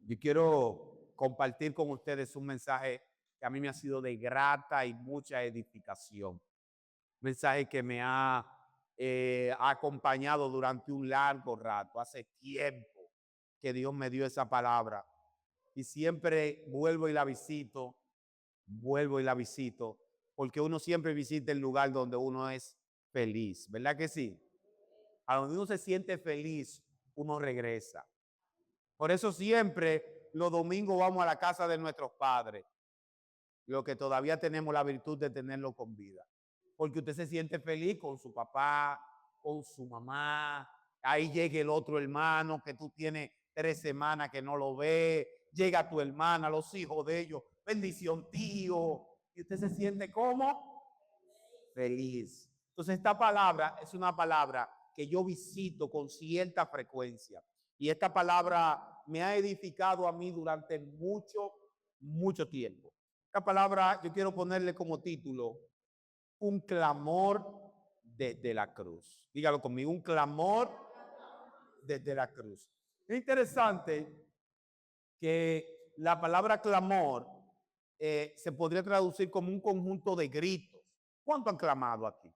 Yo quiero compartir con ustedes un mensaje que a mí me ha sido de grata y mucha edificación. Un mensaje que me ha acompañado durante un largo rato. Hace tiempo que Dios me dio esa palabra y siempre vuelvo y la visito, porque uno siempre visita el lugar donde uno es feliz, ¿verdad que sí? A donde uno se siente feliz, uno regresa. Por eso siempre los domingos vamos a la casa de nuestros padres, los que todavía tenemos la virtud de tenerlo con vida. Porque usted se siente feliz con su papá, con su mamá. Ahí llega el otro hermano que tú tienes 3 semanas que no lo ves. Llega tu hermana, los hijos de ellos. Bendición, tío. Y usted se siente como feliz. Entonces esta palabra es una palabra que yo visito con cierta frecuencia. Y esta palabra me ha edificado a mí durante mucho tiempo. Esta palabra yo quiero ponerle como título: un clamor desde la cruz. Dígalo conmigo: un clamor desde la cruz. Es interesante que la palabra clamor se podría traducir como un conjunto de gritos. ¿Cuánto han clamado aquí?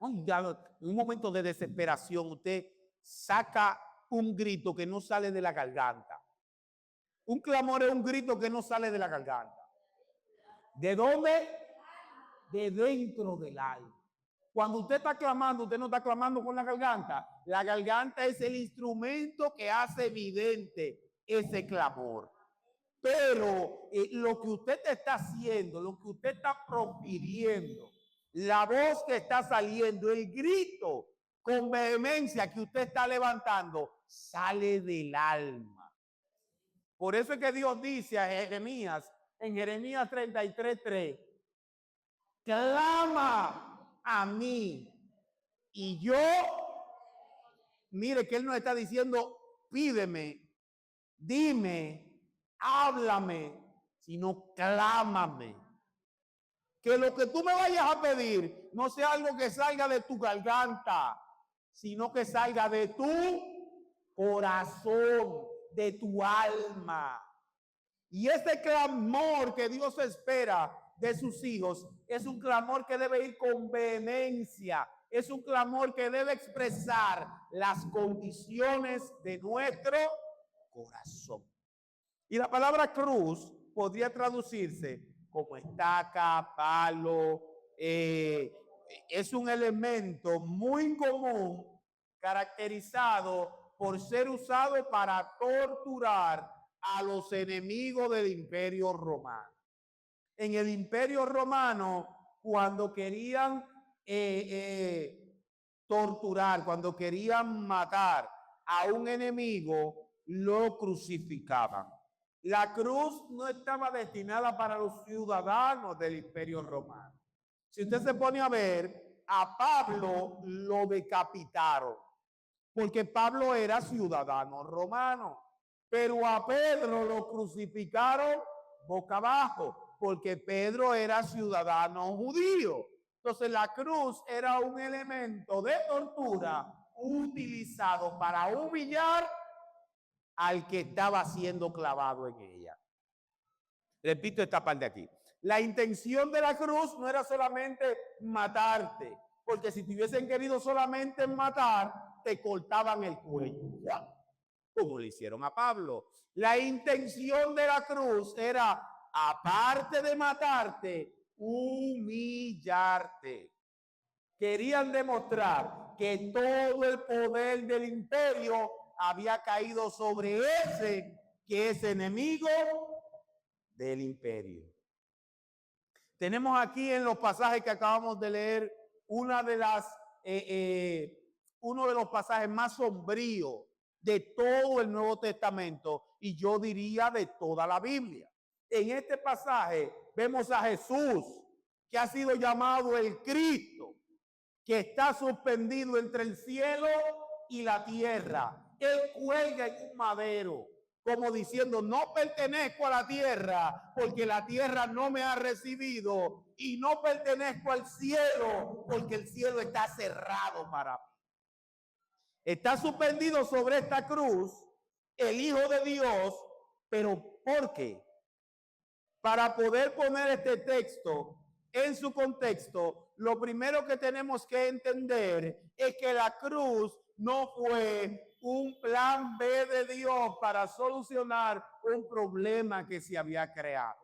En un momento de desesperación usted saca un grito que no sale de la garganta. Un clamor es un grito que no sale de la garganta. ¿De dónde? De dentro del alma. Cuando usted está clamando, usted no está clamando con la garganta. La garganta es el instrumento que hace evidente ese clamor. Pero lo que usted está haciendo, lo que usted está profiriendo, la voz que está saliendo, el grito con vehemencia que usted está levantando, sale del alma. Por eso es que Dios dice a Jeremías, en Jeremías 33:3, clama a mí y yo, mire que Él nos está diciendo, pídeme, dime, háblame, sino clámame. Que lo que tú me vayas a pedir no sea algo que salga de tu garganta, sino que salga de tu corazón, de tu alma. Y ese clamor que Dios espera de sus hijos es un clamor que debe ir con vehemencia, es un clamor que debe expresar las condiciones de nuestro corazón. Y la palabra cruz podría traducirse como estaca, palo. Es un elemento muy común, caracterizado por ser usado para torturar a los enemigos del Imperio Romano. En el Imperio Romano, cuando querían torturar, cuando querían matar a un enemigo, lo crucificaban. La cruz no estaba destinada para los ciudadanos del Imperio Romano. Si usted se pone a ver, a Pablo lo decapitaron, porque Pablo era ciudadano romano. Pero a Pedro lo crucificaron boca abajo, porque Pedro era ciudadano judío. Entonces la cruz era un elemento de tortura utilizado para humillar al que estaba siendo clavado en ella. Repito esta parte aquí. La intención de la cruz no era solamente matarte, porque si te hubiesen querido solamente matar, te cortaban el cuello, como le hicieron a Pablo. La intención de la cruz era, aparte de matarte, humillarte. Querían demostrar que todo el poder del imperio había caído sobre ese que es enemigo del imperio. Tenemos aquí en los pasajes que acabamos de leer uno de los pasajes más sombríos de todo el Nuevo Testamento, y yo diría de toda la Biblia. En este pasaje vemos a Jesús, que ha sido llamado el Cristo, que está suspendido entre el cielo y la tierra. Él cuelga en un madero, como diciendo, no pertenezco a la tierra, porque la tierra no me ha recibido, y no pertenezco al cielo, porque el cielo está cerrado para mí. Está suspendido sobre esta cruz el Hijo de Dios. Pero ¿por qué? Para poder poner este texto en su contexto, lo primero que tenemos que entender es que la cruz no fue un plan B de Dios para solucionar un problema que se había creado.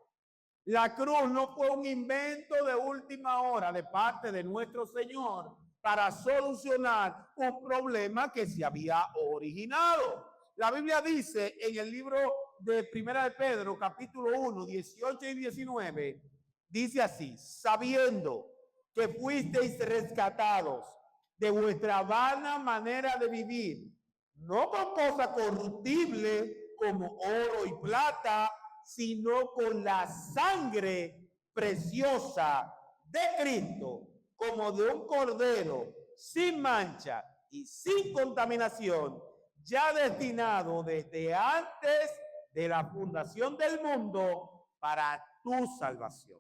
La cruz no fue un invento de última hora de parte de nuestro Señor para solucionar un problema que se había originado. La Biblia dice en el libro de Primera de Pedro, capítulo 1, 18 y 19, dice así: sabiendo que fuisteis rescatados de vuestra vana manera de vivir, no con cosa corruptible como oro y plata, sino con la sangre preciosa de Cristo, como de un cordero sin mancha y sin contaminación, ya destinado desde antes de la fundación del mundo para tu salvación.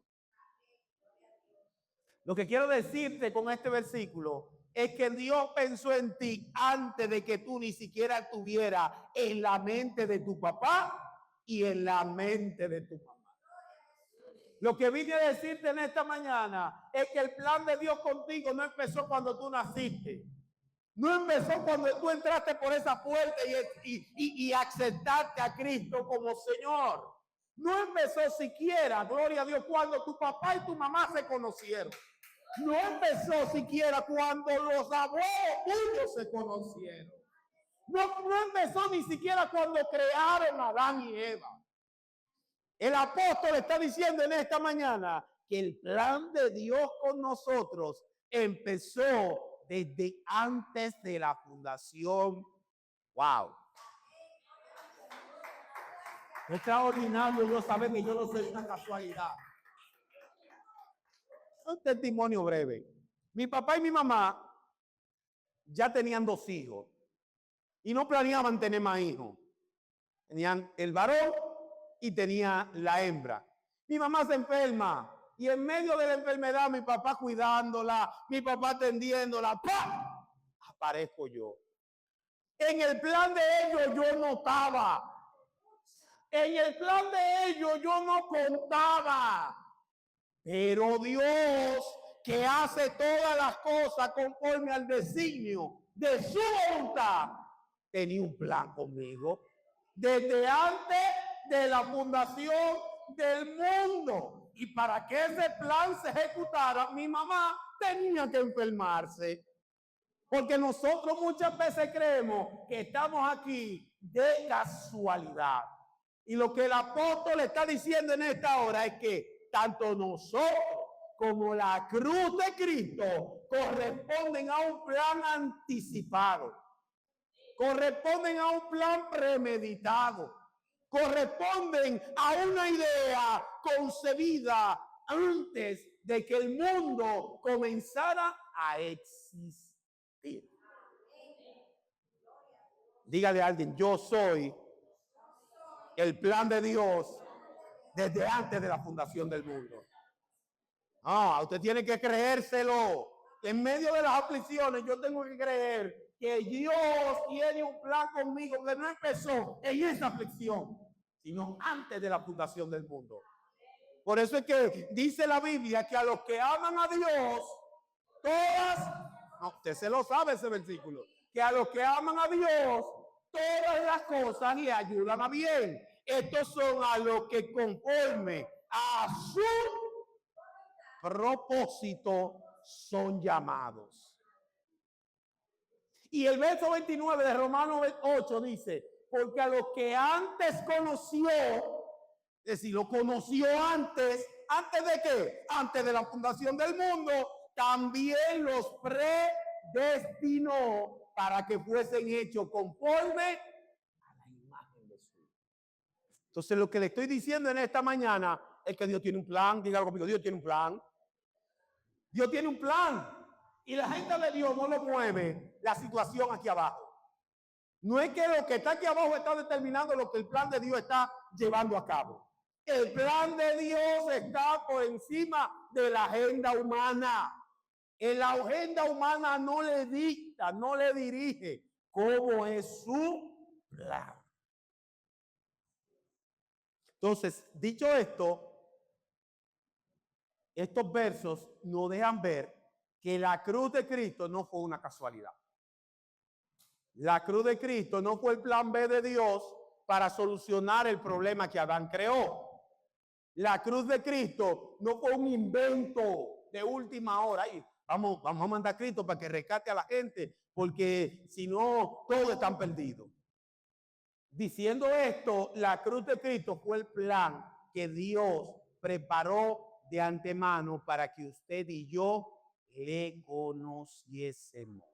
Lo que quiero decirte con este versículo es que Dios pensó en ti antes de que tú ni siquiera estuvieras en la mente de tu papá y en la mente de tu mamá. Lo que vine a decirte en esta mañana es que el plan de Dios contigo no empezó cuando tú naciste. No empezó cuando tú entraste por esa puerta y aceptaste a Cristo como Señor. No empezó siquiera, gloria a Dios, cuando tu papá y tu mamá se conocieron. No empezó siquiera cuando los abuelos tuyos se conocieron. No empezó ni siquiera cuando crearon a Adán y Eva. El apóstol está diciendo en esta mañana que el plan de Dios con nosotros empezó desde antes de la fundación. ¡Wow! Extraordinario yo saber que yo no soy una casualidad. Un testimonio breve. Mi papá y mi mamá ya tenían 2 hijos y no planeaban tener más hijos. Tenían el varón y tenía la hembra. Mi mamá se enferma y en medio de la enfermedad mi papá cuidándola, mi papá atendiéndola, ¡pam!, aparezco yo. En el plan de ellos yo no estaba. En el plan de ellos yo no contaba. Pero Dios, que hace todas las cosas conforme al designio de su voluntad, tenía un plan conmigo desde antes de la fundación del mundo. Y para que ese plan se ejecutara, mi mamá tenía que enfermarse. Porque nosotros muchas veces creemos que estamos aquí de casualidad. Y lo que el apóstol está diciendo en esta hora es que tanto nosotros como la cruz de Cristo corresponden a un plan anticipado, corresponden a un plan premeditado, corresponden a una idea concebida antes de que el mundo comenzara a existir. Dígale a alguien: yo soy el plan de Dios desde antes de la fundación del mundo. Usted tiene que creérselo. En medio de las aflicciones yo tengo que creer que Dios tiene un plan conmigo que no empezó en esa aflicción, sino antes de la fundación del mundo. Por eso es que dice la Biblia que a los que aman a Dios, usted se lo sabe ese versículo, que a los que aman a Dios, todas las cosas le ayudan a bien. Estos son a los que conforme a su propósito son llamados. Y el verso 29 de Romanos 8 dice: porque a los que antes conoció, es decir, lo conoció antes de qué, antes de la fundación del mundo, también los predestinó para que fuesen hechos conforme a la imagen de su Hijo. Entonces, lo que le estoy diciendo en esta mañana es que Dios tiene un plan. Dígalo conmigo: Dios tiene un plan. Dios tiene un plan. Y la gente de Dios no lo mueve la situación aquí abajo. No es que lo que está aquí abajo está determinando lo que el plan de Dios está llevando a cabo. El plan de Dios está por encima de la agenda humana. En la agenda humana no le dicta, no le dirige cómo es su plan. Entonces, dicho esto, estos versos nos dejan ver que la cruz de Cristo no fue una casualidad. La cruz de Cristo no fue el plan B de Dios para solucionar el problema que Adán creó. La cruz de Cristo no fue un invento de última hora. Ay, vamos a mandar a Cristo para que rescate a la gente, porque si no, todos están perdidos. Diciendo esto, la cruz de Cristo fue el plan que Dios preparó de antemano para que usted y yo le conociésemos.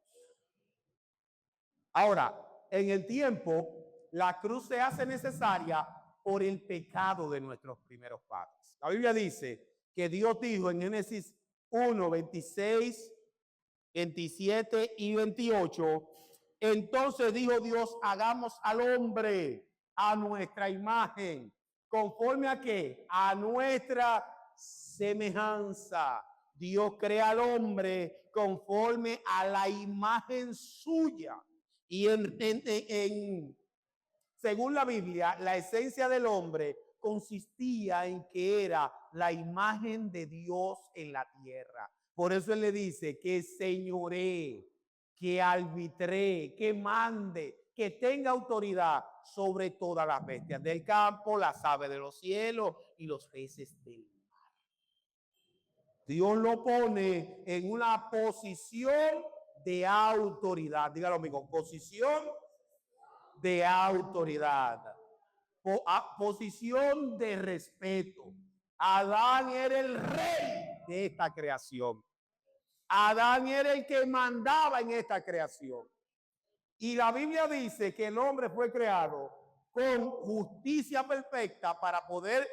Ahora, en el tiempo, la cruz se hace necesaria por el pecado de nuestros primeros padres. La Biblia dice que Dios dijo en Génesis 1, 26, 27 y 28, entonces dijo Dios, hagamos al hombre a nuestra imagen, conforme a qué, a nuestra semejanza. Dios crea al hombre conforme a la imagen suya. Y según la Biblia, la esencia del hombre consistía en que era la imagen de Dios en la tierra. Por eso él le dice que señoree, que arbitree, que mande, que tenga autoridad sobre todas las bestias del campo, las aves de los cielos y los peces del mar. Dios lo pone en una posición de autoridad. Dígalo, amigo, posición de autoridad, posición de respeto. Adán era el rey de esta creación. Adán era el que mandaba en esta creación. Y la Biblia dice que el hombre fue creado con justicia perfecta para poder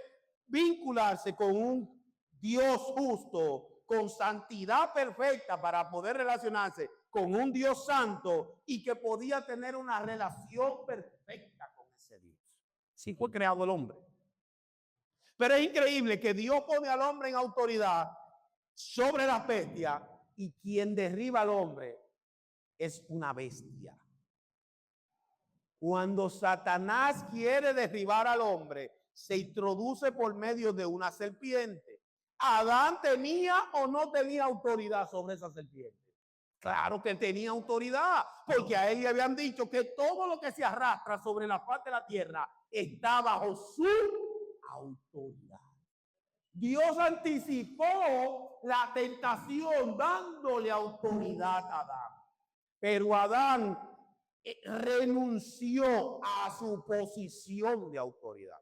vincularse con un Dios justo, con santidad perfecta para poder relacionarse con un Dios santo y que podía tener una relación perfecta con ese Dios. Sí fue creado el hombre. Pero es increíble que Dios pone al hombre en autoridad sobre la bestia y quien derriba al hombre es una bestia. Cuando Satanás quiere derribar al hombre, se introduce por medio de una serpiente. ¿Adán tenía o no tenía autoridad sobre esa serpiente? Claro que tenía autoridad, porque a él le habían dicho que todo lo que se arrastra sobre la faz de la tierra está bajo su autoridad. Dios anticipó la tentación dándole autoridad a Adán. Pero Adán renunció a su posición de autoridad.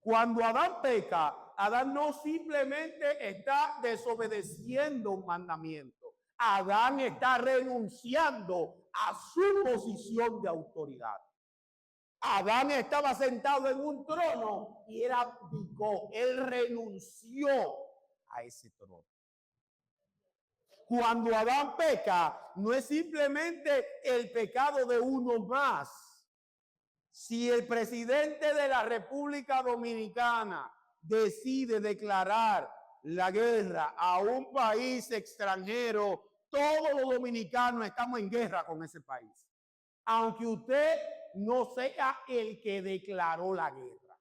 Cuando Adán peca, Adán no simplemente está desobedeciendo un mandamiento. Adán está renunciando a su posición de autoridad. Adán estaba sentado en un trono y él abdicó, él renunció a ese trono. Cuando Adán peca, no es simplemente el pecado de uno más. Si el presidente de la República Dominicana decide declarar la guerra a un país extranjero, todos los dominicanos estamos en guerra con ese país. Aunque usted no sea el que declaró la guerra.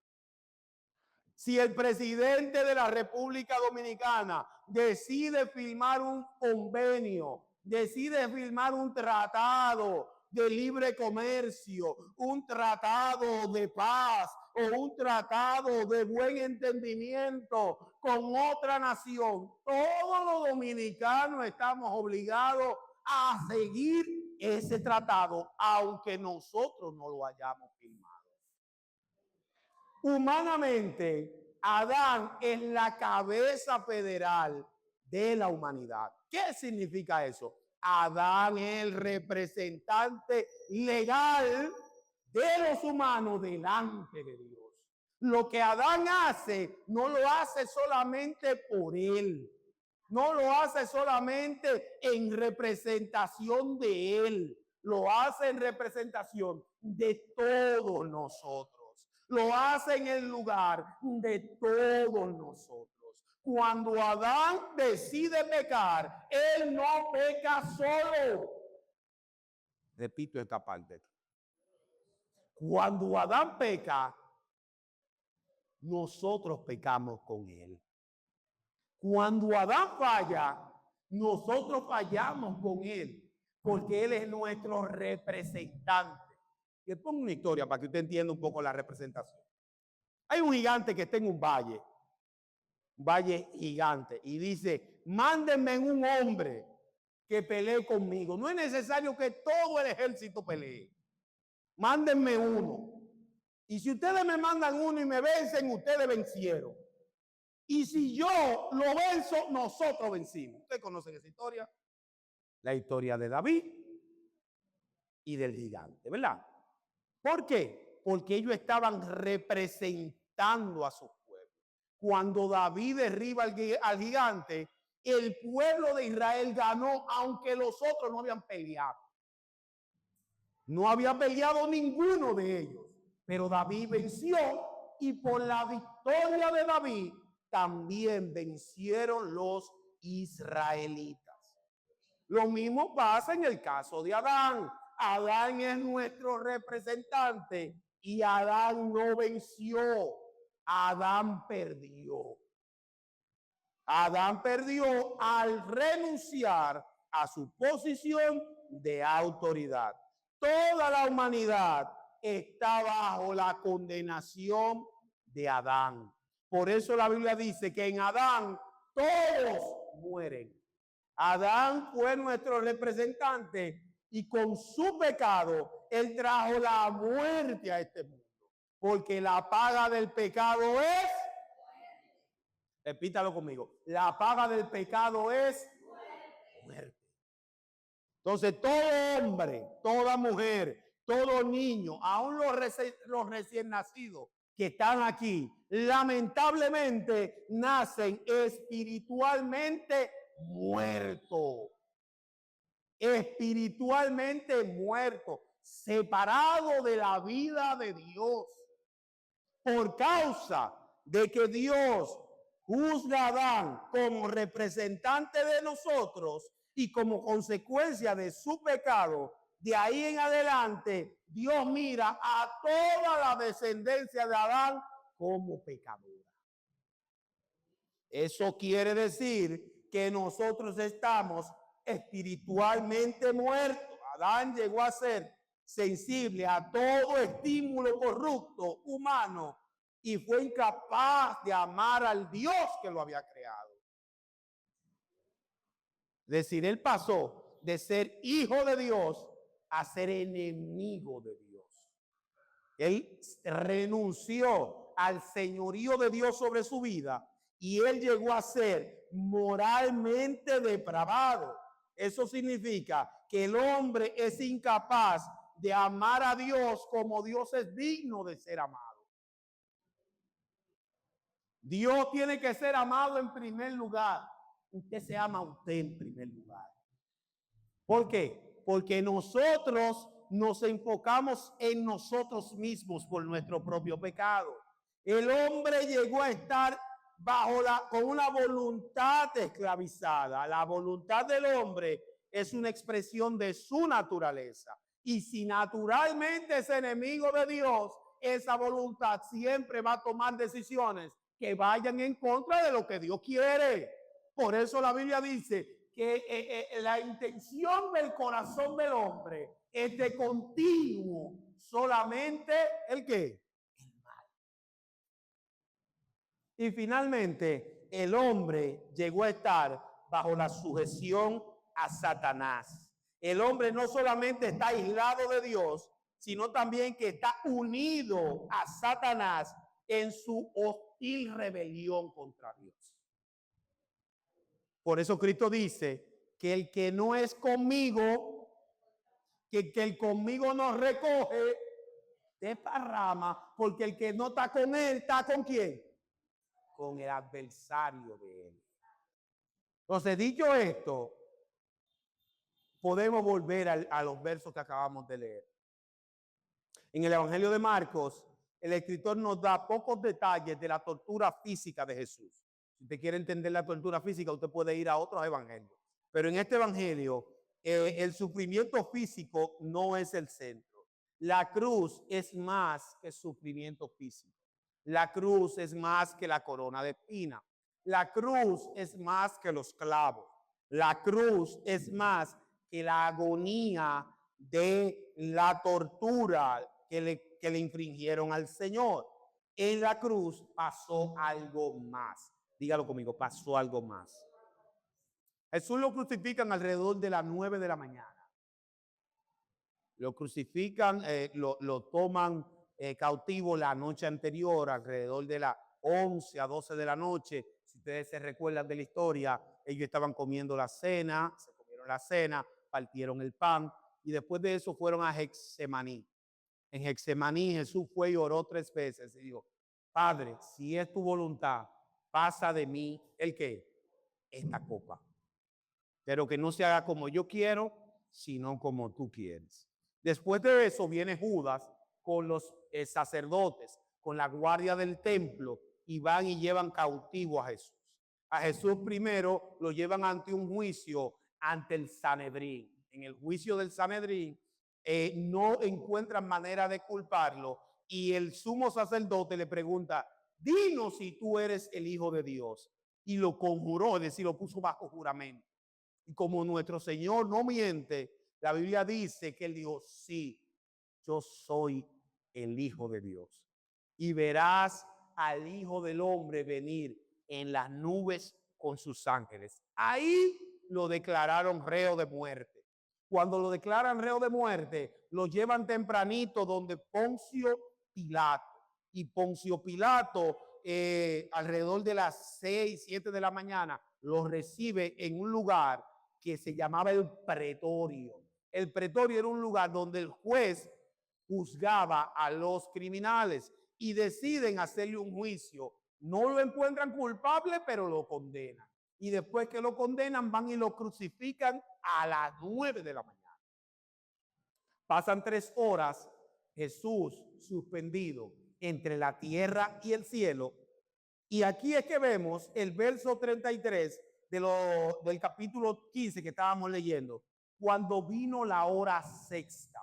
Si el presidente de la República Dominicana decide firmar un convenio, decide firmar un tratado de libre comercio, un tratado de paz o un tratado de buen entendimiento con otra nación, todos los dominicanos estamos obligados a seguir ese tratado, aunque nosotros no lo hayamos firmado. Humanamente, Adán es la cabeza federal de la humanidad. ¿Qué significa eso? Adán es el representante legal de los humanos delante de Dios. Lo que Adán hace, no lo hace solamente por él. No lo hace solamente en representación de él. Lo hace en representación de todos nosotros. Lo hace en el lugar de todos nosotros. Cuando Adán decide pecar, él no peca solo. Repito esta parte. Cuando Adán peca, nosotros pecamos con él. Cuando Adán falla, nosotros fallamos con él, porque él es nuestro representante. Les pongo una historia para que usted entienda un poco la representación. Hay un gigante que está en un valle gigante, y dice, mándenme un hombre que pelee conmigo. No es necesario que todo el ejército pelee. Mándenme uno. Y si ustedes me mandan uno y me vencen, ustedes vencieron. Y si yo lo venzo, nosotros vencimos. ¿Ustedes conocen esa historia? La historia de David y del gigante, ¿verdad? ¿Por qué? Porque ellos estaban representando a sus pueblos. Cuando David derriba al gigante, el pueblo de Israel ganó, aunque los otros no habían peleado. No había peleado ninguno de ellos, pero David venció, y por la victoria de David también vencieron los israelitas. Lo mismo pasa en el caso de Adán. Adán es nuestro representante y Adán no venció. Adán perdió. Adán perdió al renunciar a su posición de autoridad. Toda la humanidad está bajo la condenación de Adán. Por eso la Biblia dice que en Adán todos mueren. Adán fue nuestro representante y con su pecado él trajo la muerte a este mundo. Porque la paga del pecado es, repítalo conmigo, la paga del pecado es muerte. Entonces todo hombre, toda mujer, todo niño, aún los recién nacidos que están aquí, lamentablemente nacen espiritualmente muertos. Espiritualmente muertos, separados de la vida de Dios. Por causa de que Dios juzga a Adán como representante de nosotros y como consecuencia de su pecado, de ahí en adelante Dios mira a toda la descendencia de Adán como pecadora. Eso quiere decir que nosotros estamos espiritualmente muertos. Adán llegó a ser sensible a todo estímulo corrupto humano y fue incapaz de amar al Dios que lo había creado. Es decir, él pasó de ser hijo de Dios a ser enemigo de Dios. Él renunció al señorío de Dios sobre su vida y él llegó a ser moralmente depravado. Eso significa que el hombre es incapaz de amar a Dios como Dios es digno de ser amado. Dios tiene que ser amado en primer lugar. Usted se ama a usted en primer lugar. ¿Por qué? Porque nosotros nos enfocamos en nosotros mismos por nuestro propio pecado. El hombre llegó a estar con una voluntad esclavizada. La voluntad del hombre es una expresión de su naturaleza. Y si naturalmente es enemigo de Dios, esa voluntad siempre va a tomar decisiones que vayan en contra de lo que Dios quiere. Por eso la Biblia dice que la intención del corazón del hombre es de continuo solamente ¿el qué? El mal. Y finalmente el hombre llegó a estar bajo la sujeción a Satanás. El hombre no solamente está aislado de Dios, sino también que está unido a Satanás en su hostil rebelión contra Dios. Por eso Cristo dice que el que no es conmigo, que el conmigo no recoge, desparrama, porque el que no está con él, ¿está con quién? Con el adversario de él. Entonces, dicho esto, podemos volver a los versos que acabamos de leer. En el Evangelio de Marcos, el escritor nos da pocos detalles de la tortura física de Jesús. Si usted quiere entender la tortura física, usted puede ir a otros evangelios. Pero en este evangelio, el sufrimiento físico no es el centro. La cruz es más que sufrimiento físico. La cruz es más que la corona de espina. La cruz es más que los clavos. La cruz es más que la agonía de la tortura que le infringieron al Señor. En la cruz pasó algo más. Dígalo conmigo, pasó algo más. Jesús lo crucifican alrededor de las 9 de la mañana. Lo crucifican, lo toman cautivo la noche anterior, alrededor de las 11 a 12 de la noche. Si ustedes se recuerdan de la historia, ellos estaban comiendo la cena, se comieron la cena, partieron el pan y después de eso fueron a Getsemaní. En Getsemaní Jesús fue y oró 3 veces y dijo: Padre, si es tu voluntad, pasa de mí ¿el qué? Esta copa. Pero que no se haga como yo quiero, sino como tú quieres. Después de eso viene Judas con los sacerdotes, con la guardia del templo, y van y llevan cautivo a Jesús. A Jesús primero lo llevan ante un juicio, ante el Sanedrín. En el juicio del Sanedrín no encuentran manera de culparlo y el sumo sacerdote le pregunta: dinos si tú eres el Hijo de Dios. Y lo conjuró, es decir, lo puso bajo juramento. Y como nuestro Señor no miente, la Biblia dice que él dijo: sí, yo soy el Hijo de Dios. Y verás al Hijo del Hombre venir en las nubes con sus ángeles. Ahí lo declararon reo de muerte. Cuando lo declaran reo de muerte, lo llevan tempranito donde Poncio Pilato. Y Poncio Pilato, alrededor de las 6, 7 de la mañana, lo recibe en un lugar que se llamaba el pretorio. El pretorio era un lugar donde el juez juzgaba a los criminales y deciden hacerle un juicio. No lo encuentran culpable, pero lo condenan. Y después que lo condenan, van y lo crucifican a las 9 de la mañana. Pasan 3 horas, Jesús suspendido entre la tierra y el cielo. Y aquí es que vemos el verso 33 del capítulo 15 que estábamos leyendo. Cuando vino la hora sexta.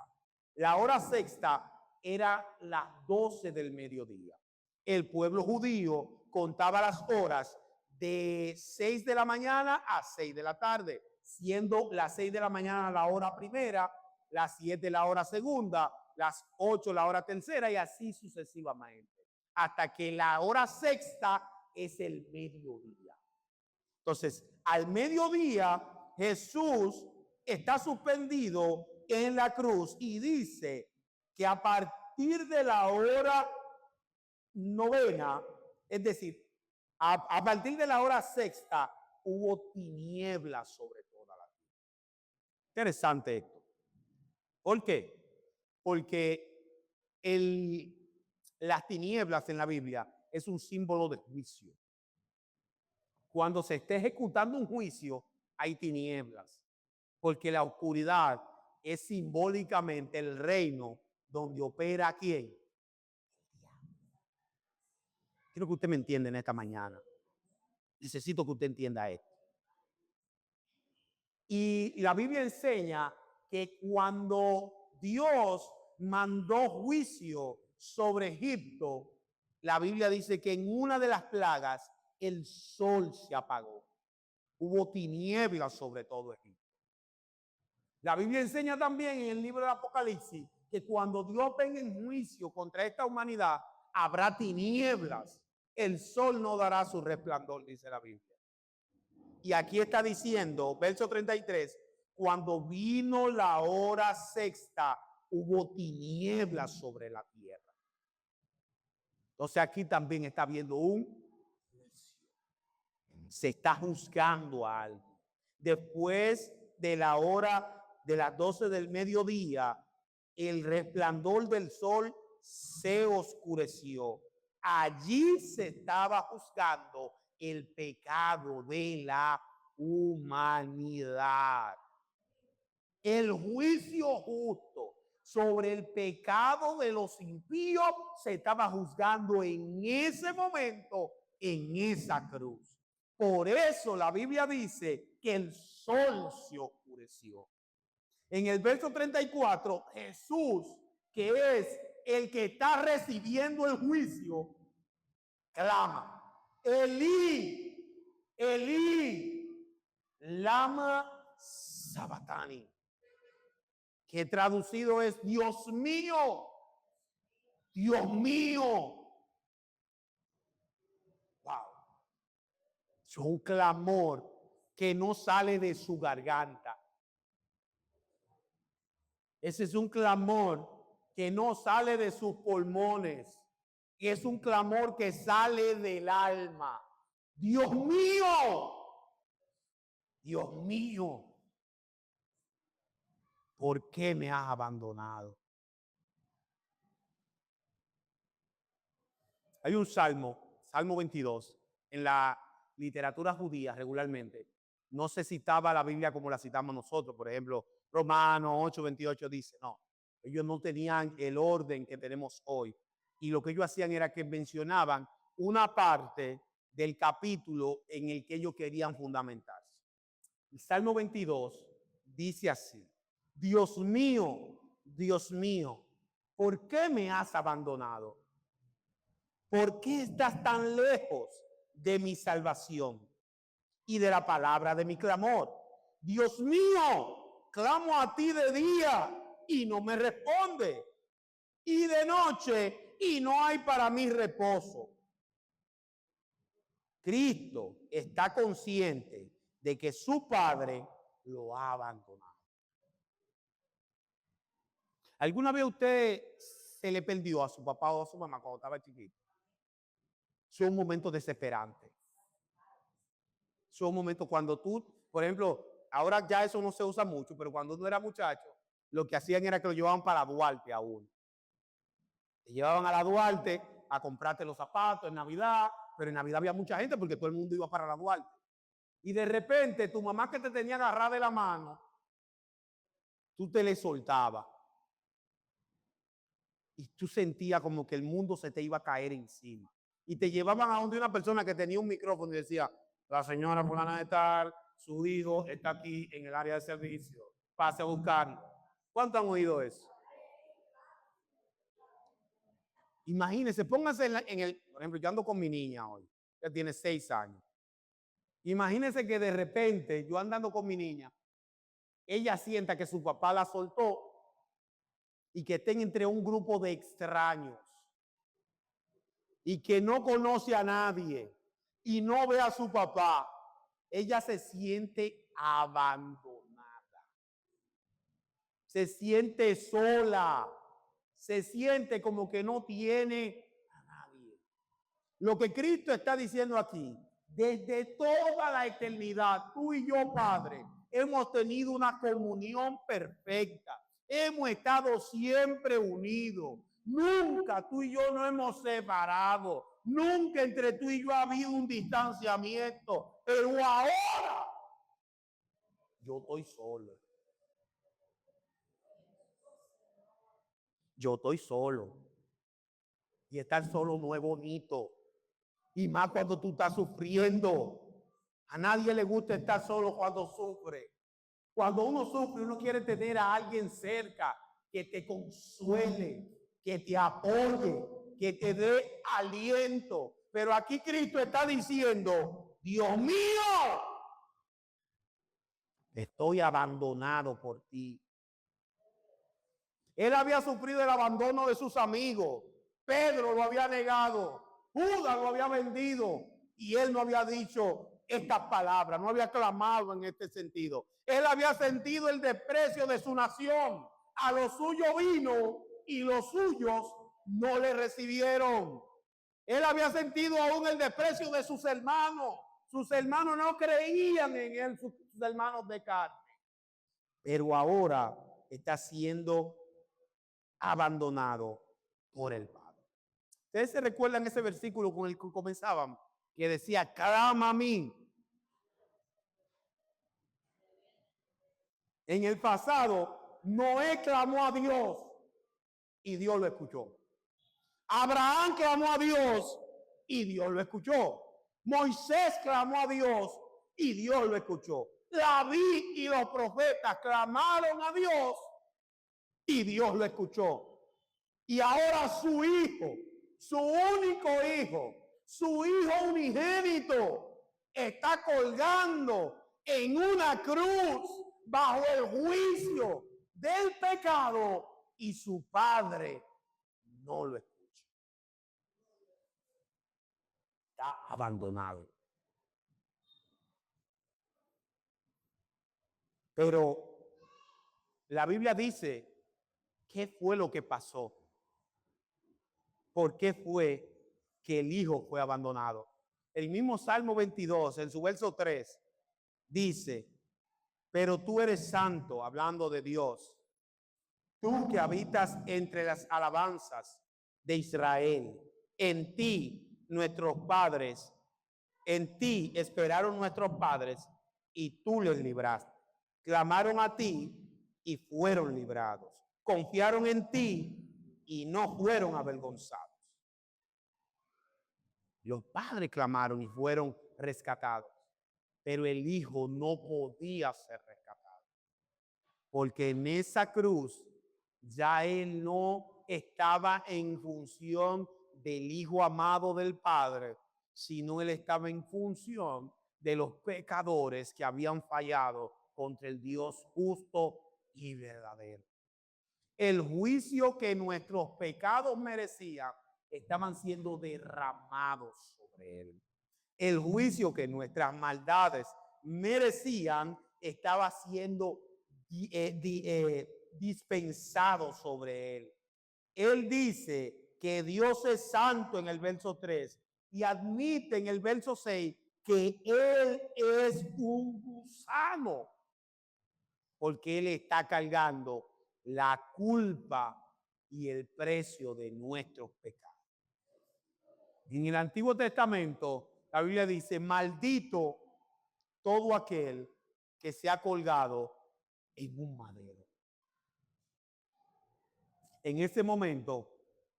La hora sexta era las 12 del mediodía. El pueblo judío contaba las horas de 6 de la mañana a 6 de la tarde, siendo las 6 de la mañana la hora primera, las 7 la hora segunda, las 8 la hora tercera y así sucesivamente. Hasta que la hora sexta es el mediodía. Entonces, al mediodía, Jesús está suspendido en la cruz y dice que a partir de la hora novena, es decir, a partir de la hora sexta, hubo tinieblas sobre toda la tierra. Interesante esto. ¿Por qué? Porque las tinieblas en la Biblia es un símbolo de juicio. Cuando se esté ejecutando un juicio, hay tinieblas, porque la oscuridad es simbólicamente el reino donde opera ¿quién? Quiero que usted me entienda en esta mañana. Necesito que usted entienda esto. Y la Biblia enseña que cuando Dios mandó juicio sobre Egipto, la Biblia dice que en una de las plagas el sol se apagó. Hubo tinieblas sobre todo Egipto. La Biblia enseña también en el libro del Apocalipsis que cuando Dios venga en juicio contra esta humanidad, habrá tinieblas. El sol no dará su resplandor, dice la Biblia. Y aquí está diciendo, verso 33, cuando vino la hora sexta, hubo tinieblas sobre la tierra. Entonces aquí también está habiendo un juicio. Se está juzgando a algo. Después de la hora de las 12 del mediodía, el resplandor del sol se oscureció. Allí se estaba juzgando el pecado de la humanidad. El juicio justo sobre el pecado de los impíos se estaba juzgando en ese momento, en esa cruz. Por eso la Biblia dice que el sol se oscureció. En el verso 34, Jesús, que es el que está recibiendo el juicio, clama, Elí, Elí, lama sabatani, que traducido es Dios mío, Dios mío. Wow. Es un clamor que no sale de su garganta. Ese es un clamor que no sale de sus pulmones. Y es un clamor que sale del alma. Dios mío, Dios mío, ¿por qué me has abandonado? Hay un salmo, Salmo 22, en la literatura judía regularmente. No se citaba la Biblia como la citamos nosotros. Por ejemplo, Romanos 8:28 dice, no, ellos no tenían el orden que tenemos hoy. Y lo que ellos hacían era que mencionaban una parte del capítulo en el que ellos querían fundamentarse. El Salmo 22 dice así, Dios mío, ¿por qué me has abandonado? ¿Por qué estás tan lejos de mi salvación y de la palabra de mi clamor? Dios mío, clamo a ti de día y no me responde, y de noche y no hay para mí reposo. Cristo está consciente de que su Padre lo ha abandonado. ¿Alguna vez usted se le perdió a su papá o a su mamá cuando estaba chiquito? Es un momento desesperante. Es un momento cuando tú, por ejemplo, ahora ya eso no se usa mucho, pero cuando uno era muchacho, lo que hacían era que lo llevaban para Duarte a uno. Te llevaban a la Duarte a comprarte los zapatos en Navidad, pero en Navidad había mucha gente porque todo el mundo iba para la Duarte. Y de repente tu mamá que te tenía agarrada de la mano, tú te le soltabas. Y tú sentías como que el mundo se te iba a caer encima. Y te llevaban a donde una persona que tenía un micrófono y decía, la señora fulana de tal, su hijo está aquí en el área de servicio, pase a buscarlo. ¿Cuántos han oído eso? Imagínense, pónganse por ejemplo, yo ando con mi niña hoy, ella tiene 6 años. Imagínense que de repente, yo andando con mi niña, ella sienta que su papá la soltó y que estén entre un grupo de extraños y que no conoce a nadie y no ve a su papá, ella se siente abandonada, se siente sola, se siente como que no tiene a nadie. Lo que Cristo está diciendo aquí, desde toda la eternidad, tú y yo, Padre, hemos tenido una comunión perfecta. Hemos estado siempre unidos. Nunca tú y yo nos hemos separado. Nunca entre tú y yo ha habido un distanciamiento. Pero ahora yo estoy solo. Yo estoy solo. Y estar solo no es bonito. Y más cuando tú estás sufriendo. A nadie le gusta estar solo cuando sufre. Cuando uno sufre, uno quiere tener a alguien cerca que te consuele, que te apoye, que te dé aliento. Pero aquí Cristo está diciendo, Dios mío, estoy abandonado por ti. Él había sufrido el abandono de sus amigos. Pedro lo había negado. Judas lo había vendido. Y él no había dicho estas palabras, no había clamado en este sentido. Él había sentido el desprecio de su nación. A lo suyo vino y los suyos no le recibieron. Él había sentido aún el desprecio de sus hermanos. Sus hermanos no creían en él, sus hermanos de carne. Pero ahora está siendo abandonado por el Padre. ¿Ustedes se recuerdan ese versículo con el que comenzábamos? Que decía, clama a mí. En el pasado, Noé clamó a Dios y Dios lo escuchó. Abraham clamó a Dios y Dios lo escuchó. Moisés clamó a Dios y Dios lo escuchó. David y los profetas clamaron a Dios y Dios lo escuchó. Y ahora su hijo, su único hijo, Su Hijo unigénito está colgando en una cruz bajo el juicio del pecado y su Padre no lo escucha. Está abandonado. Pero la Biblia dice, ¿qué fue lo que pasó? ¿Por qué fue que el Hijo fue abandonado? El mismo Salmo 22, en su verso 3, dice, pero tú eres santo, hablando de Dios, tú que habitas entre las alabanzas de Israel. En ti nuestros padres, en ti esperaron nuestros padres y tú les libraste. Clamaron a ti y fueron librados. Confiaron en ti y no fueron avergonzados. Los padres clamaron y fueron rescatados, pero el Hijo no podía ser rescatado, porque en esa cruz ya Él no estaba en función del Hijo amado del Padre, sino Él estaba en función de los pecadores que habían fallado contra el Dios justo y verdadero. El juicio que nuestros pecados merecían estaban siendo derramados sobre Él. El juicio que nuestras maldades merecían estaba siendo dispensado sobre Él. Él dice que Dios es santo en el verso 3 y admite en el verso 6 que Él es un gusano, porque Él está cargando la culpa y el precio de nuestros pecados. En el Antiguo Testamento, la Biblia dice, maldito todo aquel que se ha colgado en un madero. En ese momento,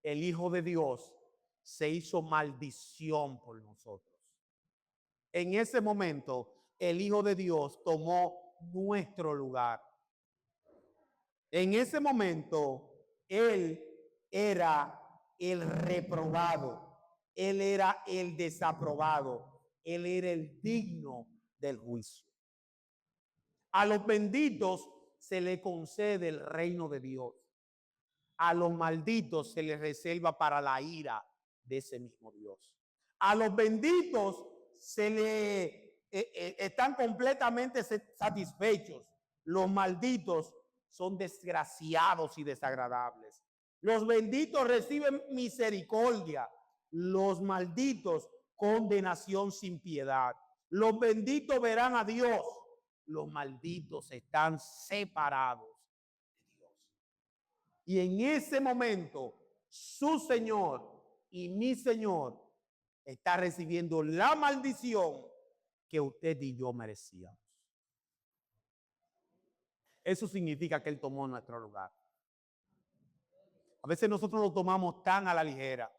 el Hijo de Dios se hizo maldición por nosotros. En ese momento, el Hijo de Dios tomó nuestro lugar. En ese momento, Él era el reprobado. Él era el desaprobado. Él era el digno del juicio. A los benditos se le concede el reino de Dios. A los malditos se les reserva para la ira de ese mismo Dios. A los benditos se le están completamente satisfechos. Los malditos son desgraciados y desagradables. Los benditos reciben misericordia. Los malditos, condenación sin piedad. Los benditos verán a Dios. Los malditos están separados de Dios. Y en ese momento, su Señor y mi Señor está recibiendo la maldición que usted y yo merecíamos. Eso significa que Él tomó nuestro lugar. A veces nosotros lo tomamos tan a la ligera.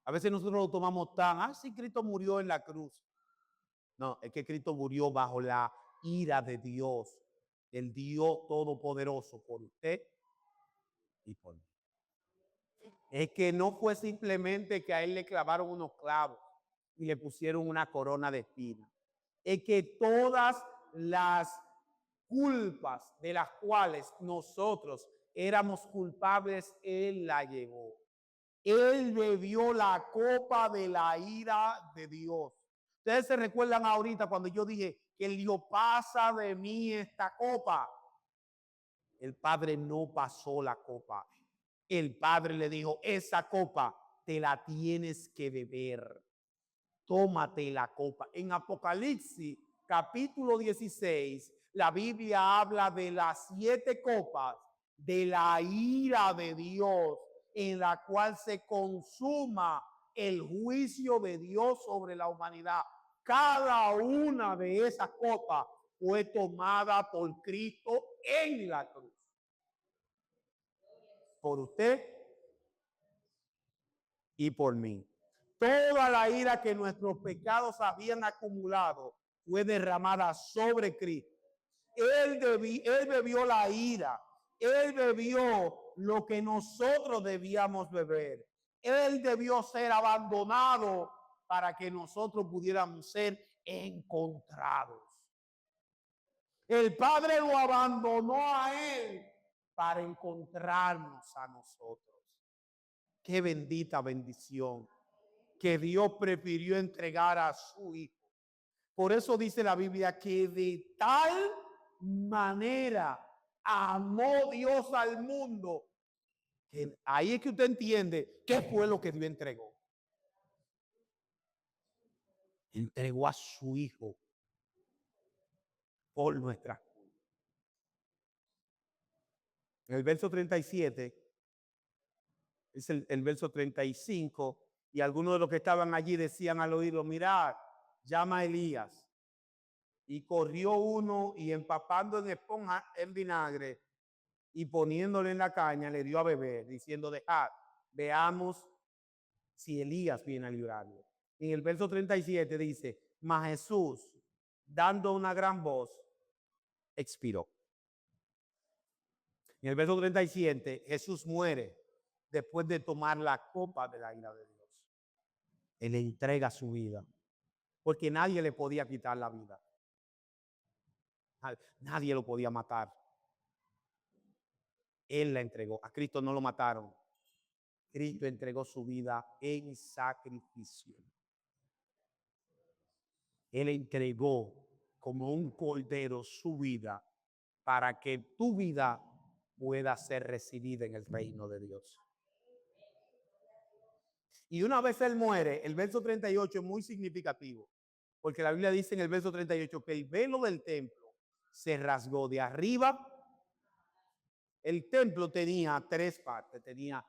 A veces nosotros lo tomamos tan, sí, Cristo murió en la cruz. No, es que Cristo murió bajo la ira de Dios, el Dios Todopoderoso, por usted y por mí. Es que no fue simplemente que a Él le clavaron unos clavos y le pusieron una corona de espinas. Es que todas las culpas de las cuales nosotros éramos culpables, Él la llevó. Él bebió la copa de la ira de Dios. Ustedes se recuerdan ahorita cuando yo dije que Él dijo, pasa de mí esta copa. El Padre no pasó la copa. El Padre le dijo, esa copa te la tienes que beber. Tómate la copa. En Apocalipsis, capítulo 16, la Biblia habla de las 7 copas de la ira de Dios, en la cual se consuma el juicio de Dios sobre la humanidad. Cada una de esas copas fue tomada por Cristo en la cruz. Por usted y por mí. Toda la ira que nuestros pecados habían acumulado fue derramada sobre Cristo. Él bebió la ira. Él bebió lo que nosotros debíamos beber. Él debió ser abandonado para que nosotros pudiéramos ser encontrados. El Padre lo abandonó a Él para encontrarnos a nosotros. Qué bendita bendición que Dios prefirió entregar a su Hijo. Por eso dice la Biblia que de tal manera amó Dios al mundo, que ahí es que usted entiende qué fue lo que Dios entregó. Entregó a su Hijo por nuestras culpas. En el verso 37, es el verso 35, y algunos de los que estaban allí decían al oído, mirad, llama a Elías. Y corrió uno y empapando en esponja en vinagre y poniéndole en la caña, le dio a beber, diciendo, dejad, veamos si Elías viene a librarlo. En el verso 37 dice, mas Jesús, dando una gran voz, expiró. En el verso 37, Jesús muere después de tomar la copa de la ira de Dios. Él entrega su vida, porque nadie le podía quitar la vida. Nadie lo podía matar. Él la entregó. A Cristo no lo mataron. Cristo entregó su vida en sacrificio. Él entregó como un cordero su vida para que tu vida pueda ser recibida en el reino de Dios. Y una vez Él muere, el verso 38 es muy significativo, porque la Biblia dice en el verso 38 que el velo del templo se rasgó de arriba. El templo tenía tres partes, tenía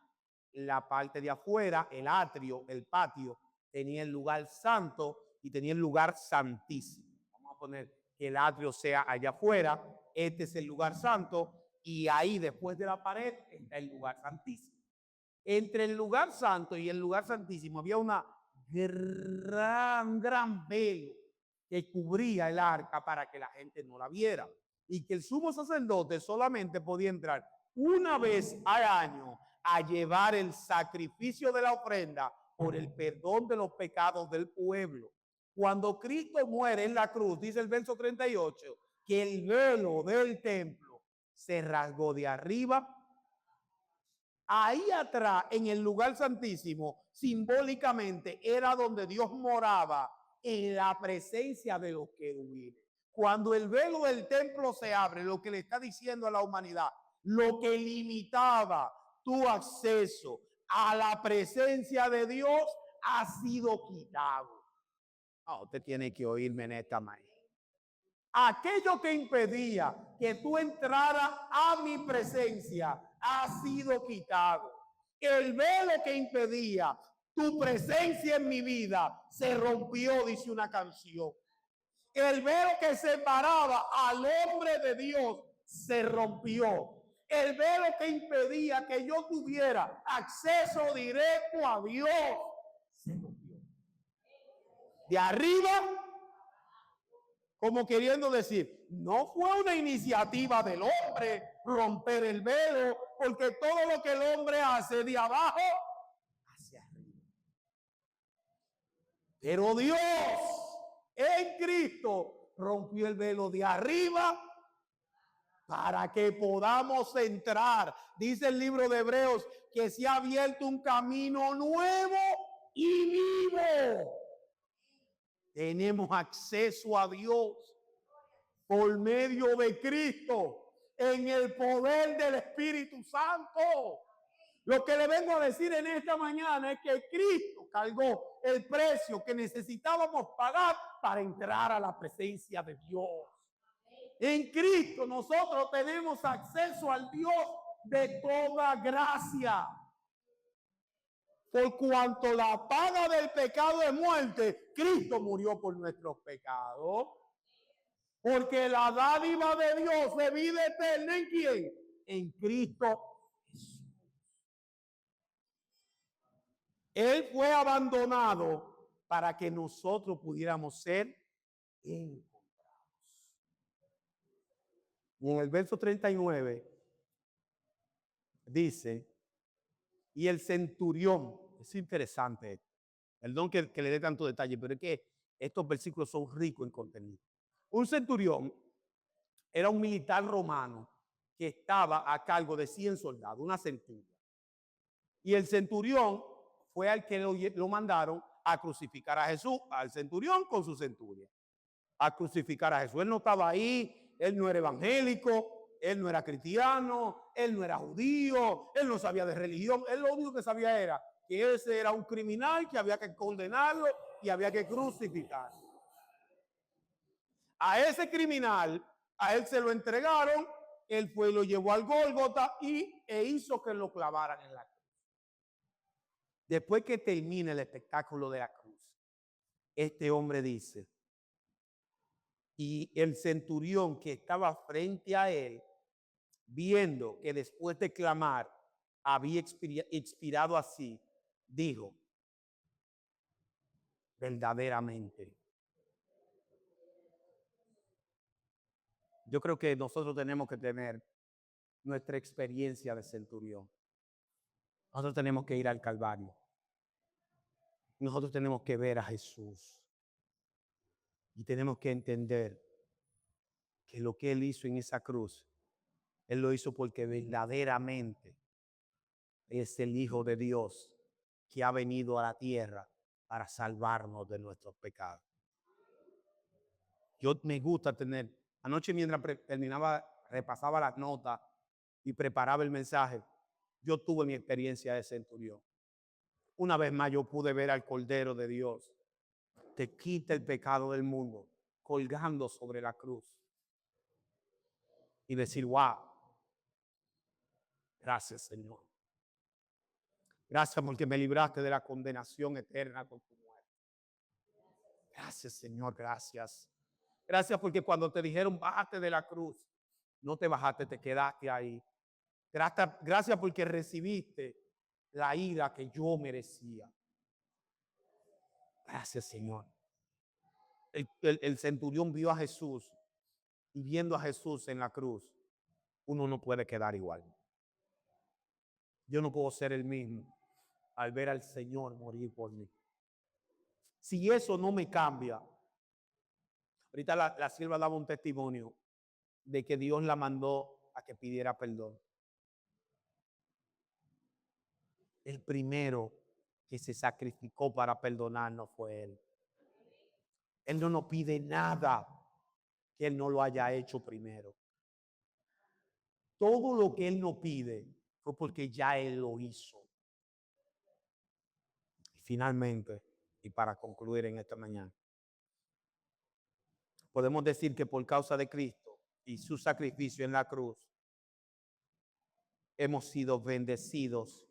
la parte de afuera, el atrio, el patio, tenía el lugar santo y tenía el lugar santísimo. Vamos a poner que el atrio sea allá afuera, este es el lugar santo y ahí después de la pared está el lugar santísimo. Entre el lugar santo y el lugar santísimo había una gran velo que cubría el arca para que la gente no la viera. Y que el sumo sacerdote solamente podía entrar una vez al año a llevar el sacrificio de la ofrenda por el perdón de los pecados del pueblo. Cuando Cristo muere en la cruz, dice el verso 38, que el velo del templo se rasgó de arriba. Ahí atrás, en el lugar santísimo, simbólicamente era donde Dios moraba en la presencia de los querubines. Cuando el velo del templo se abre, lo que le está diciendo a la humanidad, lo que limitaba tu acceso a la presencia de Dios ha sido quitado. Usted tiene que oírme en esta mañana. Aquello que impedía que tú entraras a mi presencia ha sido quitado. El velo que impedía tu presencia en mi vida se rompió, dice una canción. El velo que separaba al hombre de Dios se rompió. El velo que impedía que yo tuviera acceso directo a Dios se rompió. De arriba, como queriendo decir, no fue una iniciativa del hombre romper el velo, porque todo lo que el hombre hace de abajo hacia arriba. Pero Dios en Cristo rompió el velo de arriba para que podamos entrar. Dice el libro de Hebreos que se ha abierto un camino nuevo y vivo. Tenemos acceso a Dios por medio de Cristo en el poder del Espíritu Santo. Lo que le vengo a decir en esta mañana es que Cristo cargó el precio que necesitábamos pagar para entrar a la presencia de Dios. En Cristo nosotros tenemos acceso al Dios de toda gracia. Por cuanto la paga del pecado es muerte, Cristo murió por nuestros pecados. Porque la dádiva de Dios es vida eterna, ¿en quién? En Cristo Jesús. Él fue abandonado para que nosotros pudiéramos ser encontrados. Y en el verso 39 dice, y el centurión, Es interesante esto. Perdón que le dé tanto detalle, pero es que estos versículos son ricos en contenido. Un centurión era un militar romano que estaba a cargo de 100 soldados, una centuria. Y el centurión fue al que lo mandaron a crucificar a Jesús, al centurión con su centuria, a crucificar a Jesús. Él no estaba ahí, él no era evangélico, él no era cristiano, él no era judío, él no sabía de religión. Él lo único que sabía era que ese era un criminal, que había que condenarlo y había que crucificarlo. A ese criminal, a él se lo entregaron, él fue y lo llevó al Gólgota e hizo que lo clavaran en la cruz. Después que termina el espectáculo de la cruz, este hombre dice, y el centurión que estaba frente a él, viendo que después de clamar había expirado así, dijo, verdaderamente. Yo creo que nosotros tenemos que tener nuestra experiencia de centurión. Nosotros tenemos que ir al Calvario. Nosotros tenemos que ver a Jesús. Y tenemos que entender que lo que Él hizo en esa cruz, Él lo hizo porque verdaderamente es el Hijo de Dios que ha venido a la tierra para salvarnos de nuestros pecados. Yo me gusta tener, anoche mientras terminaba, repasaba las notas y preparaba el mensaje, yo tuve mi experiencia de centurión. Una vez más yo pude ver al Cordero de Dios que quita el pecado del mundo, colgando sobre la cruz. Y decir, wow, gracias Señor. Gracias porque me libraste de la condenación eterna con tu muerte. Gracias Señor, gracias. Gracias porque cuando te dijeron bájate de la cruz, no te bajaste, te quedaste ahí. Gracias porque recibiste la ira que yo merecía. Gracias Señor. El centurión vio a Jesús y viendo a Jesús en la cruz, uno no puede quedar igual. Yo no puedo ser el mismo al ver al Señor morir por mí. Si eso no me cambia, ahorita la sierva daba un testimonio de que Dios la mandó a que pidiera perdón. El primero que se sacrificó para perdonarnos fue Él. Él no nos pide nada que Él no lo haya hecho primero. Todo lo que Él nos pide fue porque ya Él lo hizo. Y finalmente, y para concluir en esta mañana, podemos decir que por causa de Cristo y su sacrificio en la cruz, hemos sido bendecidos,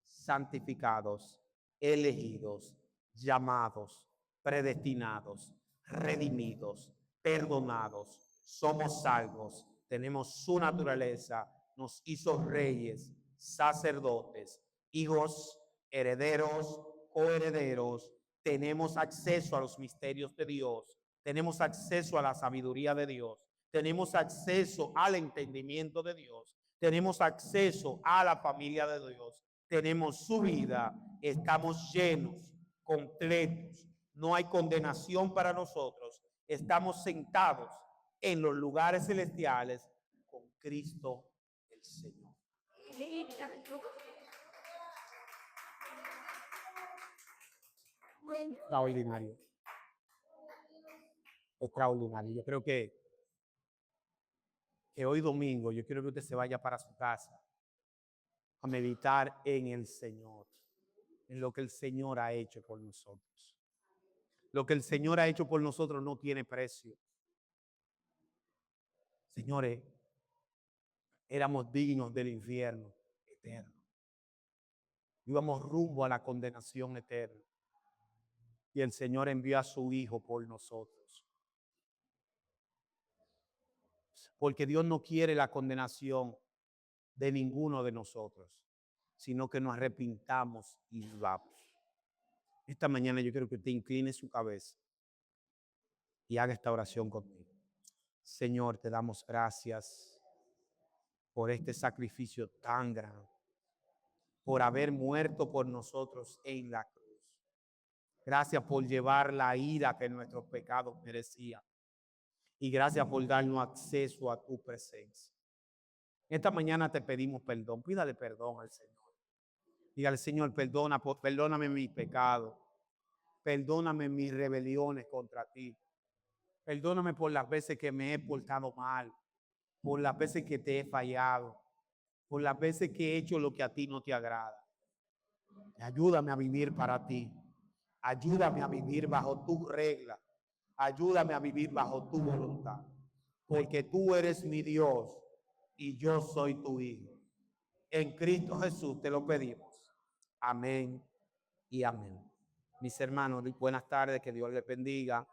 santificados, elegidos, llamados, predestinados, redimidos, perdonados, somos salvos, tenemos su naturaleza, nos hizo reyes, sacerdotes, hijos, herederos, coherederos, tenemos acceso a los misterios de Dios, tenemos acceso a la sabiduría de Dios, tenemos acceso al entendimiento de Dios, tenemos acceso a la familia de Dios, tenemos su vida, estamos llenos, completos, no hay condenación para nosotros, estamos sentados en los lugares celestiales con Cristo el Señor. Extraordinario. Extraordinario. Yo creo que hoy domingo, yo quiero que usted se vaya para su casa a meditar en el Señor, en lo que el Señor ha hecho por nosotros. Lo que el Señor ha hecho por nosotros no tiene precio. Señores, éramos dignos del infierno eterno. Íbamos rumbo a la condenación eterna. Y el Señor envió a su Hijo por nosotros. Porque Dios no quiere la condenación de ninguno de nosotros, sino que nos arrepintamos y vivamos. Esta mañana yo quiero que usted incline su cabeza y haga esta oración conmigo. Señor, te damos gracias por este sacrificio tan grande. por haber muerto por nosotros en la cruz. Gracias por llevar la ira que nuestros pecados merecían. Y gracias por darnos acceso a tu presencia. Esta mañana te pedimos perdón. Pídale perdón al Señor. Dígale, Señor, perdóname mis pecados. Perdóname mis rebeliones contra ti. Perdóname por las veces que me he portado mal. Por las veces que te he fallado. Por las veces que he hecho lo que a ti no te agrada. Ayúdame a vivir para ti. Ayúdame a vivir bajo tu regla. Ayúdame a vivir bajo tu voluntad. Porque tú eres mi Dios y yo soy tu hijo. En Cristo Jesús te lo pedimos. Amén y amén. Mis hermanos, buenas tardes, que Dios les bendiga.